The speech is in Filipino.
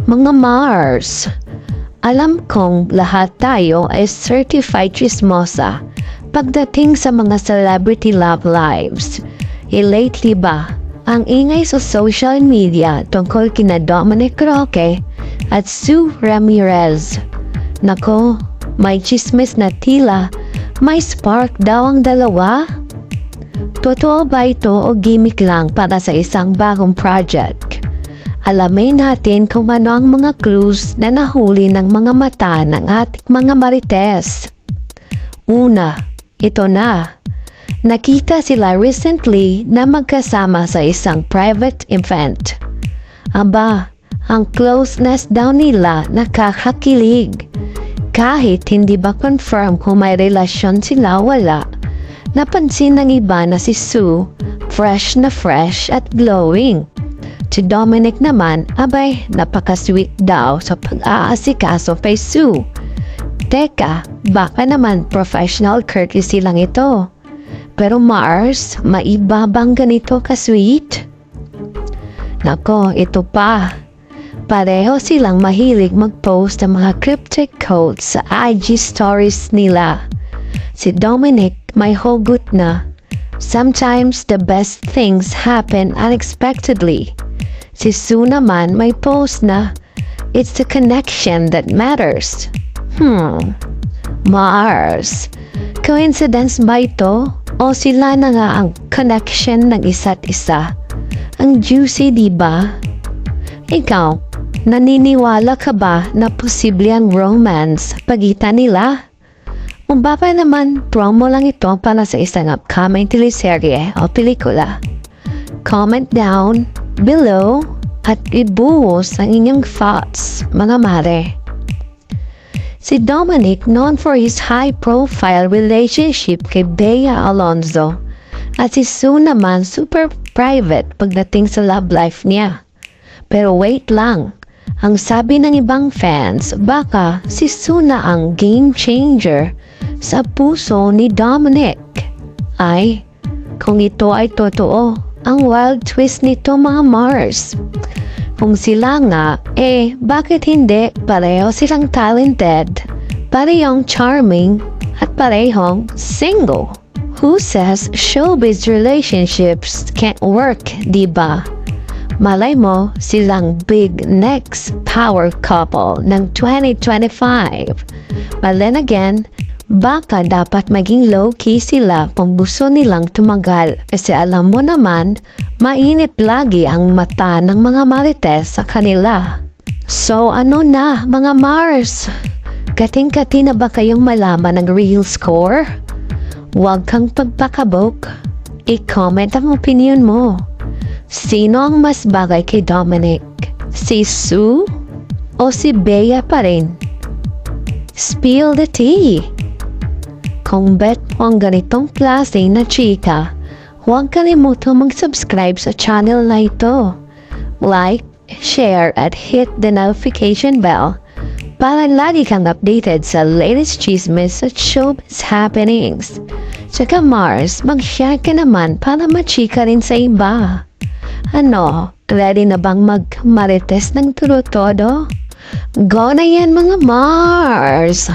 Mga Mars, alam kong lahat tayo ay certified chismosa pagdating sa mga celebrity love lives. Lately ba, ang ingay sa social media tungkol kina Dominic Roque at Sue Ramirez. Nako, may chismis na tila may spark daw ang dalawa? Totoo ba ito o gimmick lang para sa isang bagong project? Alamin natin kung ano ang mga clues na nahuli ng mga mata ng ating mga marites. Una, ito na. Nakita sila recently na magkasama sa isang private event. Aba, ang closeness daw nila nakakakilig. Kahit hindi ba confirm kung may relasyon sila wala, napansin ng iba na si Sue fresh at glowing. Si Dominic naman, abay, napaka-sweet daw sa pag-aasikaso kay Sue. Teka, baka naman professional courtesy lang ito. Pero Mars, maibabang ganito ka-sweet? Nako, ito pa. Pareho silang mahilig mag-post ng mga cryptic quotes sa IG stories nila. Si Dominic may hugot na, "Sometimes the best things happen unexpectedly." Si Sue naman may post na, "It's the connection that matters." Mars, coincidence ba ito? O sila na nga ang connection ng isa't isa? Ang juicy, diba? Ikaw, naniniwala ka ba na posible ang romance pagitan nila? O baka naman promo lang ito para sa isang upcoming teleserye o pelikula? Comment down below at ibuhos ang inyong thoughts, mga mare. Si Dominic, known for his high-profile relationship kay Bea Alonzo, at si Sue naman super private pagdating sa love life niya. Pero wait lang, ang sabi ng ibang fans, baka si Sue na ang game changer sa puso ni Dominic. Ay, kung ito ay totoo, ang wild twist nito mga Mars. Kung sila nga, bakit hindi? Pareho silang talented, parehong charming, at parehong single. Who says showbiz relationships can't work, diba? Malay mo, silang big next power couple ng 2025. But then again, baka dapat maging low-key sila kung gusto nilang tumagal kasi alam mo naman, mainit lagi ang mata ng mga marites sa kanila. So ano na mga Mars? Kating-kati na ba kayong malaman ng real score? Huwag kang pagpakabok. I-comment ang opinion mo. Sino ang mas bagay kay Dominic? Si Sue? O si Bea pa rin? Spill the tea! Kung bet mo ang ganitong klase na chika, huwag kalimutang mag-subscribe sa channel na ito. Like, share, at hit the notification bell para lagi kang updated sa latest chismes at showbiz happenings. Tsaka Mars, mag-share ka naman para machika rin sa iba. Ano, ready na bang mag-marites ng turo-todo? Go na yan mga Mars!